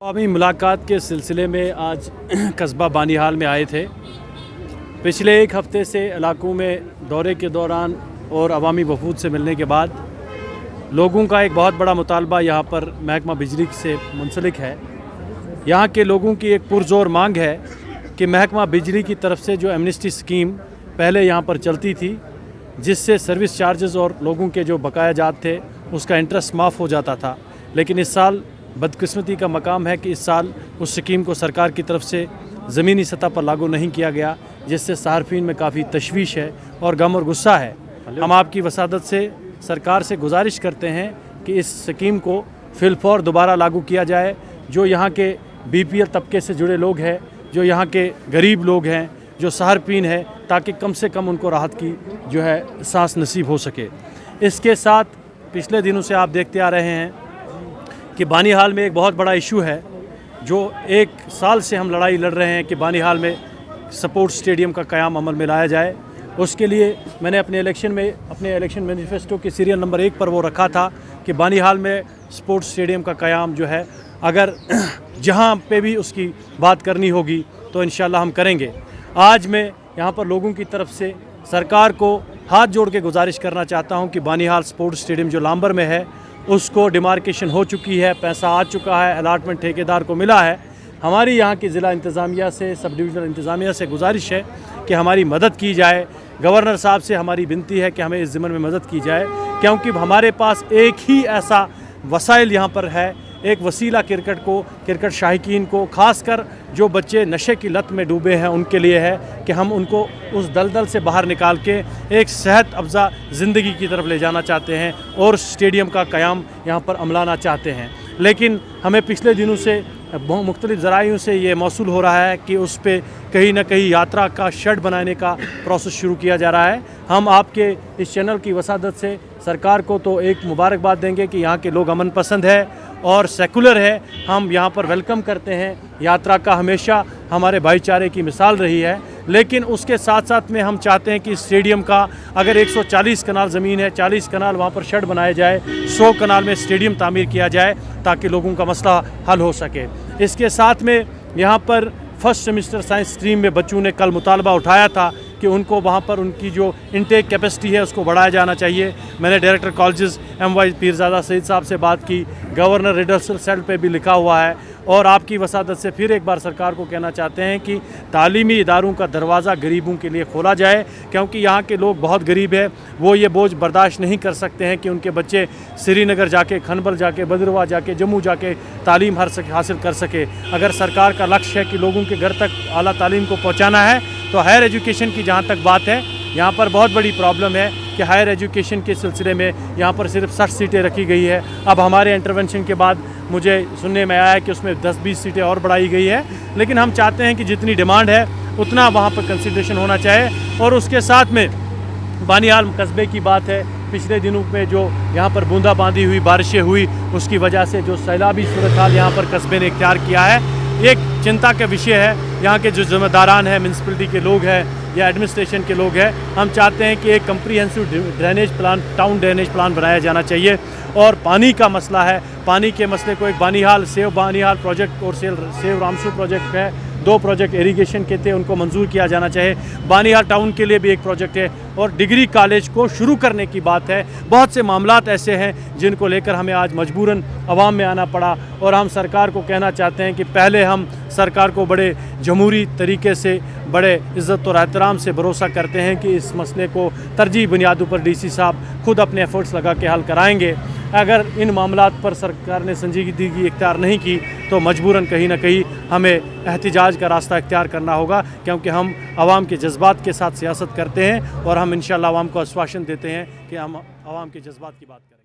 अवामी मुलाकात के सिलसिले में आज कस्बा बानीहाल में आए थे। पिछले एक हफ़्ते से इलाकों में दौरे के दौरान और अवामी वफूद से मिलने के बाद लोगों का एक बहुत बड़ा मुतालबा यहाँ पर महकमा बिजली से मुंसलिक है। यहाँ के लोगों की एक पुरज़ोर मांग है कि महकमा बिजली की तरफ से जो एमनेस्टी स्कीम पहले यहाँ पर चलती थी, जिससे सर्विस चार्जेस और लोगों के जो बकाया जात थे उसका इंटरेस्ट माफ़ हो जाता था, लेकिन इस साल बदकिस्मती का मकाम है कि इस साल उस स्कीम को सरकार की तरफ से ज़मीनी सतह पर लागू नहीं किया गया, जिससे सार्फिन में काफ़ी तशवीश है और गम और गुस्सा है। हम आपकी वसादत से सरकार से गुजारिश करते हैं कि इस स्कीम को फिलफौर दोबारा लागू किया जाए। जो यहाँ के BPL तबके से जुड़े लोग हैं, जो यहाँ के गरीब लोग हैं, जो सार्फिन है, ताकि कम से कम उनको राहत की जो है सांस नसीब हो सके। इसके साथ पिछले दिनों से आप देखते आ रहे हैं कि बानीहाल में एक बहुत बड़ा इशू है, जो एक साल से हम लड़ाई लड़ रहे हैं कि बानीहाल में स्पोर्ट्स स्टेडियम का क़याम अमल में लाया जाए। उसके लिए मैंने अपने इलेक्शन मैनिफेस्टो के सीरियल नंबर 1 पर वो रखा था कि बानीहाल में स्पोर्ट्स स्टेडियम का क़याम जो है, अगर जहाँ पे भी उसकी बात करनी होगी तो इंशाल्लाह हम करेंगे। आज मैं यहाँ पर लोगों की तरफ से सरकार को हाथ जोड़ के गुजारिश करना चाहता हूँ कि बानीहाल स्पोर्ट्स स्टेडियम जो लांबर में है उसको डिमार्केशन हो चुकी है, पैसा आ चुका है, अलाटमेंट ठेकेदार को मिला है। हमारी यहाँ की ज़िला इंतज़ामिया से, सब डिविज़नल इंतज़ामिया से गुजारिश है कि हमारी मदद की जाए। गवर्नर साहब से हमारी विनती है कि हमें इस ज़िम्मन में मदद की जाए, क्योंकि हमारे पास एक ही ऐसा वसाइल यहाँ पर है, एक वसीला क्रिकेट शाहीकीन को, ख़ासकर जो बच्चे नशे की लत में डूबे हैं उनके लिए है कि हम उनको उस दलदल से बाहर निकाल के एक सेहत अफ़ज़ा ज़िंदगी की तरफ ले जाना चाहते हैं और स्टेडियम का क़याम यहाँ पर अमलाना चाहते हैं। लेकिन हमें पिछले दिनों से मुख्तलिफ़ ज़राइयों से ये मौसूल हो रहा है कि उस पर कहीं ना कहीं यात्रा का शेड बनाने का प्रोसेस शुरू किया जा रहा है। हम आपके इस चैनल की वसादत से सरकार को तो एक मुबारकबाद देंगे कि यहाँ के लोग अमन पसंद है और सेकुलर है। हम यहाँ पर वेलकम करते हैं। यात्रा का हमेशा हमारे भाईचारे की मिसाल रही है, लेकिन उसके साथ साथ में हम चाहते हैं कि स्टेडियम का अगर 140 कनाल ज़मीन है, 40 कनाल वहाँ पर शेड बनाया जाए, 100 कनाल में स्टेडियम तामीर किया जाए ताकि लोगों का मसला हल हो सके। इसके साथ में यहाँ पर फर्स्ट सेमेस्टर साइंस स्ट्रीम में बच्चों ने कल मुतालबा उठाया था कि उनको वहाँ पर उनकी जो इनटेक कैपेसिटी है उसको बढ़ाया जाना चाहिए। मैंने director colleges MY Peerzada Saeed साहब से बात की, गवर्नर रिडर्सल सेल पे भी लिखा हुआ है, और आपकी वसादत से फिर एक बार सरकार को कहना चाहते हैं कि तालीमी इदारों का दरवाज़ा गरीबों के लिए खोला जाए, क्योंकि यहाँ के लोग बहुत गरीब है। वो ये बोझ बर्दाश्त नहीं कर सकते हैं कि उनके बच्चे श्रीनगर जाके, खनबल जाके, भद्रवाह जाके, जम्मू जाके तालीम हासिल कर सके। अगर सरकार का लक्ष्य है कि लोगों के घर तक आला तालीम को पहुँचाना है तो हायर एजुकेशन की जहाँ तक बात है, यहाँ पर बहुत बड़ी प्रॉब्लम है कि हायर एजुकेशन के सिलसिले में यहाँ पर सिर्फ 60 सीटें रखी गई है। अब हमारे इंटरवेंशन के बाद मुझे सुनने में आया है कि उसमें 10-20 सीटें और बढ़ाई गई है, लेकिन हम चाहते हैं कि जितनी डिमांड है उतना वहाँ पर कंसिडरेशन होना चाहिए। और उसके साथ में बानीहाल कस्बे की बात है, पिछले दिनों में जो यहाँ पर बूंदाबांदी हुई, बारिशें हुई, उसकी वजह से जो सैलाबी सूरत हाल यहाँ पर कस्बे ने इख्तियार किया है, एक चिंता का विषय है। यहाँ के जो ज़िम्मेदारान हैं, म्यूनसिपलिटी के लोग हैं या एडमिनिस्ट्रेशन के लोग हैं, हम चाहते हैं कि एक comprehensive drainage plan, town drainage plan बनाया जाना चाहिए। और पानी का मसला है, पानी के मसले को एक बानीहाल सेव बानीहाल प्रोजेक्ट और सेव रामसू प्रोजेक्ट है, 2 प्रोजेक्ट इरिगेशन के थे, उनको मंजूर किया जाना चाहिए। बानीहाल टाउन के लिए भी एक प्रोजेक्ट है और डिग्री कॉलेज को शुरू करने की बात है। बहुत से मामलात ऐसे हैं जिनको लेकर हमें आज मजबूरन अवाम में आना पड़ा, और हम सरकार को कहना चाहते हैं कि पहले हम सरकार को बड़े जमहूरी तरीके से, बड़े इज़्ज़त और एहतराम से भरोसा करते हैं कि इस मसले को तरजीह बुनियादों पर DC साहब खुद अपने एफर्ट्स लगा के हल कराएंगे। अगर इन मामलात पर सरकार ने संजीदगी इख्तियार नहीं की तो मजबूरन कहीं ना कहीं हमें एहतिजाज का रास्ता इख्तियार करना होगा, क्योंकि हम आवाम के जज्बात के साथ सियासत करते हैं और हम इंशाअल्लाह आवाम को आश्वासन देते हैं कि हम आवाम के जज्बात की बात करें।